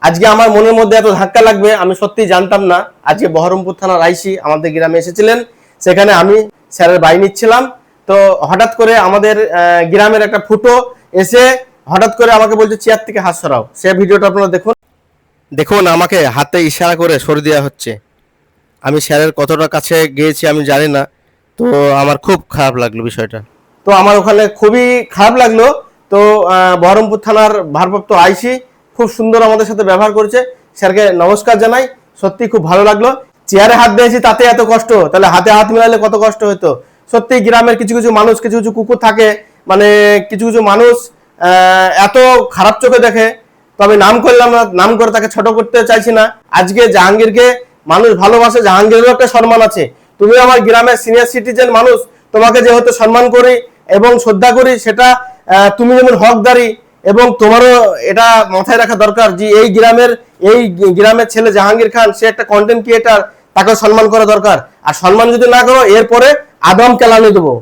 আজকে আমার মনের মধ্যে এত ধাক্কা লাগবে আমি সত্যি জানতাম না। আজকে বহরমপুর থানার আইসি আমাদের গ্রামে এসেছিলেন, সেখানে আমি স্যারের বাই নিচ্ছিলাম। তো হঠাৎ করে আমাদের গ্রামের একটা ফুটো এসে হঠাৎ করে আমাকে বলছে চেয়ার থেকে হাত সরাও। সে ভিডিওটা আপনারা দেখুন। দেখুন আমাকে হাতে ইশারা করে সরিয়ে দেওয়া হচ্ছে। আমি স্যারের কতটা কাছে গিয়েছি আমি জানি না, তো আমার খুব খারাপ লাগলো বিষয়টা। তো আমার ওখানে খুবই খারাপ লাগলো। তো বহরমপুর থানার ভারপ্রাপ্ত আইসি খুব সুন্দর আমাদের সাথে ব্যবহার করেছে, স্যারকে নমস্কার জানাই। সত্যি খুব ভালো লাগলো। চেয়ারে হাত দিয়েছি তাতে এত কষ্ট, তাহলে হাতে হাত মিলালে কত কষ্ট হতো। সত্যি গ্রামের কিছু কিছু মানুষ, কিছু কিছু কুকুর থাকে, মানে কিছু কিছু মানুষ এত খারাপ চোখে দেখে। তবে নাম করলাম না, নাম করে তাকে ছোট করতে চাইছি না। আজকে জাহাঙ্গীরকে মানুষ ভালোবাসে, জাহাঙ্গীরেরও একটা সম্মান আছে। তুমি আমার গ্রামের সিনিয়র সিটিজেন মানুষ, তোমাকে যেহেতু সম্মান করি এবং শ্রদ্ধা করি, সেটা তুমি যেমন হকদারি, এবং তোমারও এটা মাথায় রাখা দরকার যে এই গ্রামের ছেলে জাহাঙ্গীর খান, সে একটা কন্টেন্ট ক্রিয়েটার, তাকে সম্মান করা দরকার। আর সম্মান যদি না করো এরপরে আদম কেলানি দেবো।